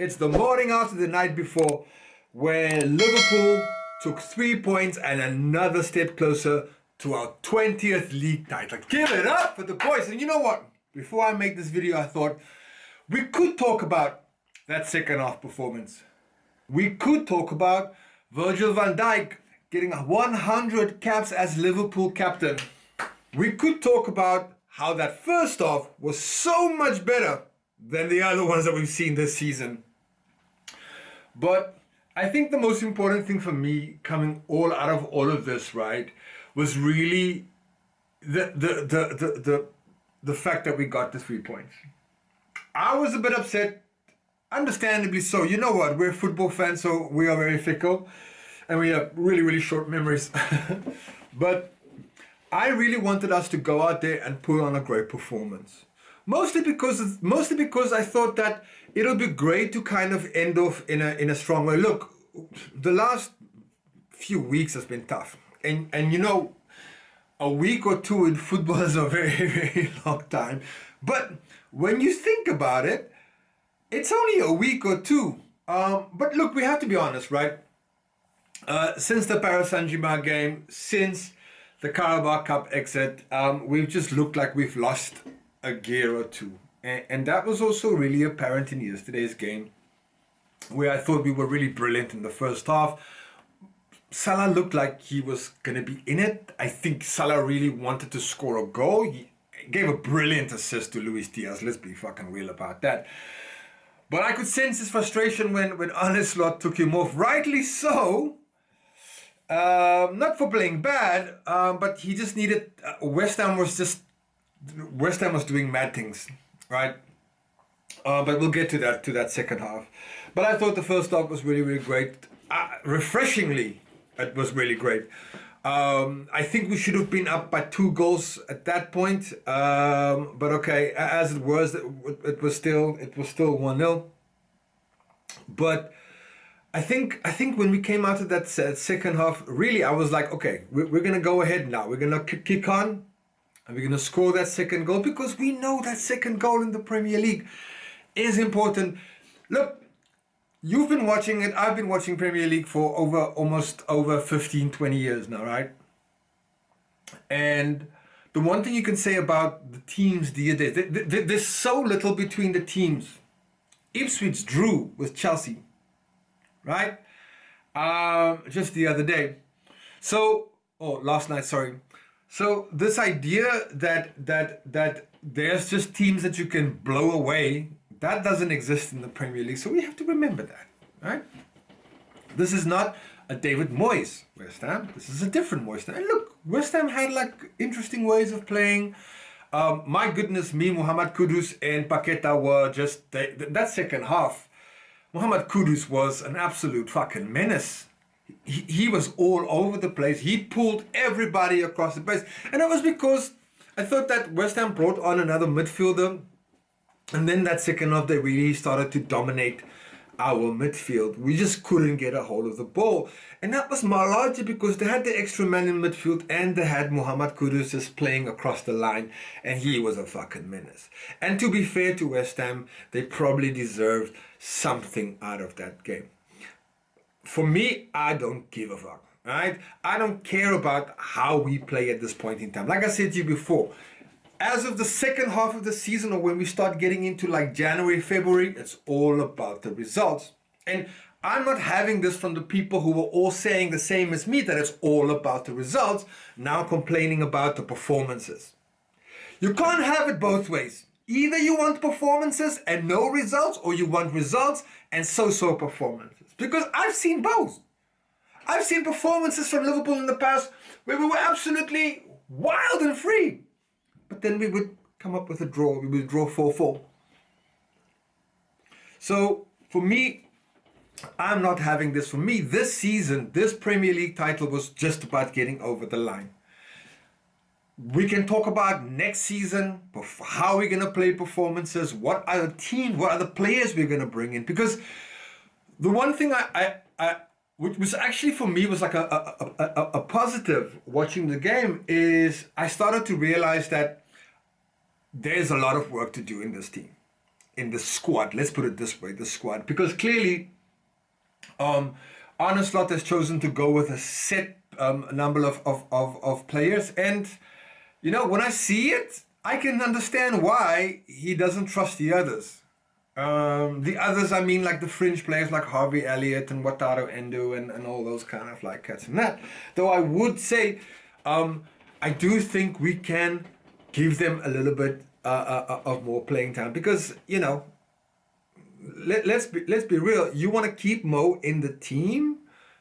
It's the morning after the night before, where Liverpool took 3 points and another step closer to our 20th league title. Give it up for the boys. And you know what? Before I make this video, I thought we could talk about that second half performance. We could talk about Virgil van Dijk getting 100 caps as Liverpool captain. We could talk about how that first half was so much better than the other ones that we've seen this season. But I think the most important thing for me coming all out of all of this, right, was really the fact that we got the 3 points. I was a bit upset, understandably so. You know what? We're football fans, so we are very fickle and we have really, really short memories. But I really wanted us to go out there and put on a great performance. Mostly because I thought that it'll be great to kind of end off in a strong way. Look, the last few weeks has been tough. And you know, a week or two in football is a very, very long time. But when you think about it, it's only a week or two. But look, we have to be honest, right? Since the Paris Saint-Germain game, since the Carabao Cup exit, we've just looked like we've lost a gear or two. And that was also really apparent in yesterday's game, where I thought we were really brilliant in the first half. Salah looked like he was going to be in it. I think Salah really wanted to score a goal. He gave a brilliant assist to Luis Diaz. Let's be fucking real about that. But I could sense his frustration when Arne Slot took him off. Rightly so. Not for playing bad, but he just needed... Westham was doing mad things, right? But we'll get to that second half. But I thought the first half was really, really great. Refreshingly, it was really great. I think we should have been up by 2 goals at that point. But okay, as it was, it was still 1-0. But I think when we came out of that second half, really, I was like, okay, we're going to go ahead now. We're going to kick on. And we're going to score that second goal because we know that second goal in the Premier League is important. Look, you've been watching it. I've been watching Premier League for almost over 15, 20 years now, right? And the one thing you can say about the teams these days, there's so little between the teams. Ipswich drew with Chelsea, right? Just the other day. Last night, sorry. So this idea that there's just teams that you can blow away, that doesn't exist in the Premier League. So we have to remember that, right? This is not a David Moyes West Ham. This is a different West Ham. And look, West Ham had like interesting ways of playing. My goodness me, Mohamed Kudus and Paqueta were just... that second half, Mohamed Kudus was an absolute fucking menace. He was all over the place. He pulled everybody across the place. And it was because I thought that West Ham brought on another midfielder. And then that second half, they really started to dominate our midfield. We just couldn't get a hold of the ball. And that was largely because they had the extra man in midfield and they had Mohamed Kudus just playing across the line. And he was a fucking menace. And to be fair to West Ham, they probably deserved something out of that game. For me, I don't give a fuck, right? I don't care about how we play at this point in time. Like I said to you before, as of the second half of the season or when we start getting into like January, February, it's all about the results. And I'm not having this from the people who were all saying the same as me, that it's all about the results, now complaining about the performances. You can't have it both ways. Either you want performances and no results, or you want results and so-so performances. Because I've seen both. I've seen performances from Liverpool in the past where we were absolutely wild and free. But then we would come up with a draw. We would draw 4-4. So for me, I'm not having this. For me, this season, this Premier League title was just about getting over the line. We can talk about next season, how we're going to play performances, what are the players we're going to bring in. Because the one thing which was actually for me was like a positive watching the game is I started to realize that there's a lot of work to do in this team. in the squad. Let's put it this way, the squad. Because clearly, Arne Slot has chosen to go with a set number of players. And, when I see it, I can understand why he doesn't trust the others. The others, I mean, like the fringe players like Harvey Elliott and Wataru Endo and all those kind of like cats and that. Though I would say, I do think we can give them a little bit of more playing time because, let's be real. You want to keep Mo in the team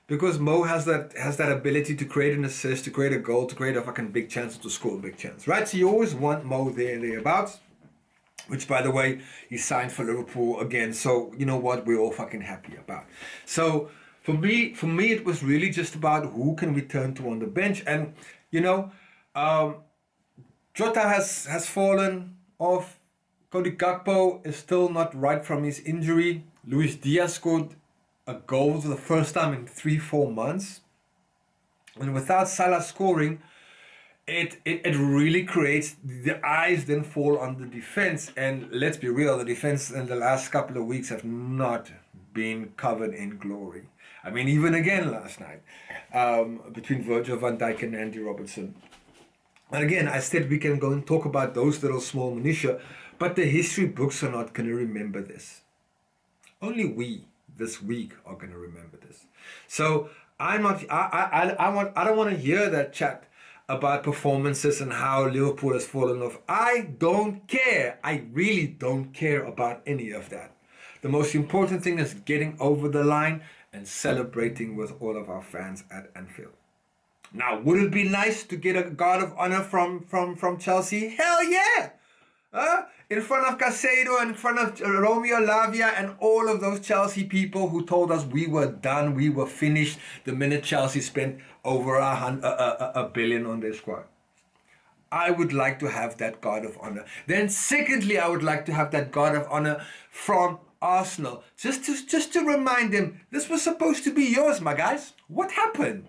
because Mo has that ability to create an assist, to create a goal, to create a fucking big chance, to score a big chance, right? So you always want Mo thereabouts. Which, by the way, he signed for Liverpool again. So, you know what? We're all fucking happy about. So, for me, it was really just about who can we turn to on the bench. And, Jota has fallen off. Cody Gakpo is still not right from his injury. Luis Diaz scored a goal for the first time in 3-4 months. And without Salah scoring, it really creates, the eyes then fall on the defense. And let's be real, the defense in the last couple of weeks have not been covered in glory. I mean, even again last night, between Virgil van Dijk and Andy Robertson. And again, I said we can go and talk about those little small minutiae, but the history books are not going to remember this. Only we this week are going to remember this. So I don't want to hear that chat about performances and how Liverpool has fallen off. I don't care. I really don't care about any of that. The most important thing is getting over the line and celebrating with all of our fans at Anfield. Now, would it be nice to get a guard of honor from Chelsea? Hell yeah! In front of Casado, in front of Romeo Lavia and all of those Chelsea people who told us we were done, we were finished the minute Chelsea spent over a billion on their squad. I would like to have that guard of honor. Then secondly, I would like to have that guard of honor from Arsenal. Just to remind them, this was supposed to be yours, my guys. What happened?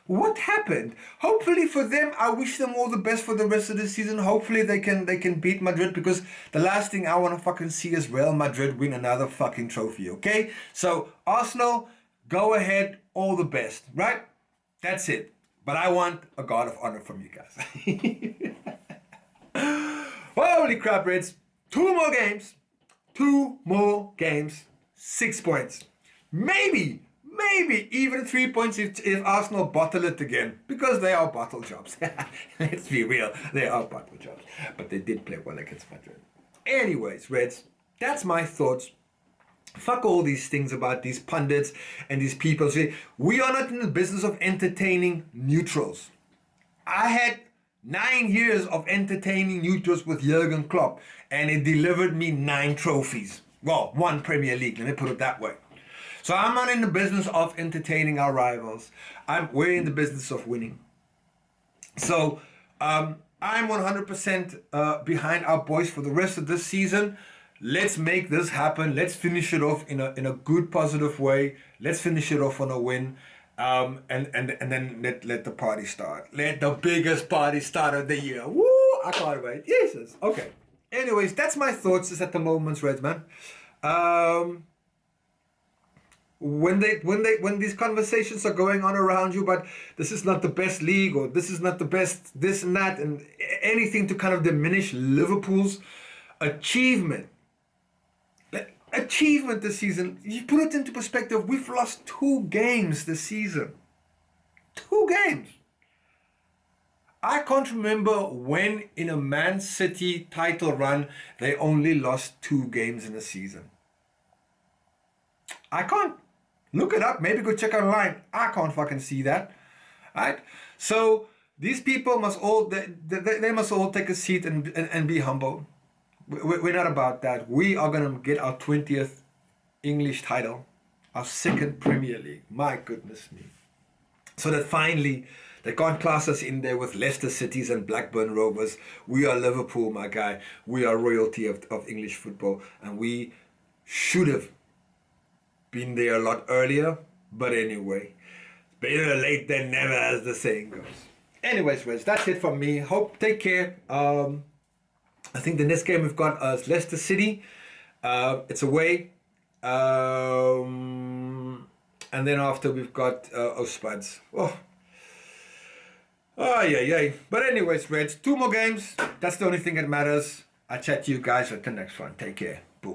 What happened? Hopefully for them, I wish them all the best for the rest of the season. Hopefully they can beat Madrid, because the last thing I want to fucking see is Real Madrid win another fucking trophy, okay? So Arsenal, go ahead, all the best, right? That's it. But I want a guard of honor from you guys. Holy crap, Reds. 2 more games, 6 points. Maybe even 3 points if Arsenal bottle it again, because they are bottle jobs. Let's be real, they are bottle jobs. But they did play well against Madrid. Anyways, Reds, that's my thoughts. Fuck all these things about these pundits and these people. Say, we are not in the business of entertaining neutrals. I had 9 years of entertaining neutrals with Jurgen Klopp, and it delivered me 9 trophies. Well, 1 Premier League, let me put it that way. So I'm not in the business of entertaining our rivals. We're in the business of winning. So I'm 100% behind our boys for the rest of this season. Let's make this happen. Let's finish it off in a good, positive way. Let's finish it off on a win. And then let the party start. Let the biggest party start of the year. Woo! I can't wait. Jesus. Okay. Anyways, that's my thoughts at the moment, Redman. When these conversations are going on around you, but this is not the best league, or this is not the best this and that, and anything to kind of diminish Liverpool's achievement this season, you put it into perspective, we've lost 2 games this season. 2 games. I can't remember when in a Man City title run they only lost 2 games in a season. I can't. Look it up. Maybe go check online. I can't fucking see that. Right? So these people must all, they must all take a seat and be humble. We're not about that. We are going to get our 20th English title. Our 2nd Premier League. My goodness me. So that finally, they can't class us in there with Leicester Cities and Blackburn Rovers. We are Liverpool, my guy. We are royalty of English football. And we should have been there a lot earlier, but anyway, better late than never, as the saying goes. Anyways, Reds, that's it from me. Take care. I think the next game we've got is Leicester City. It's away. And then after we've got Spuds. Oh, yeah. But anyways, Reds, 2 more games. That's the only thing that matters. I'll chat to you guys at the next one. Take care.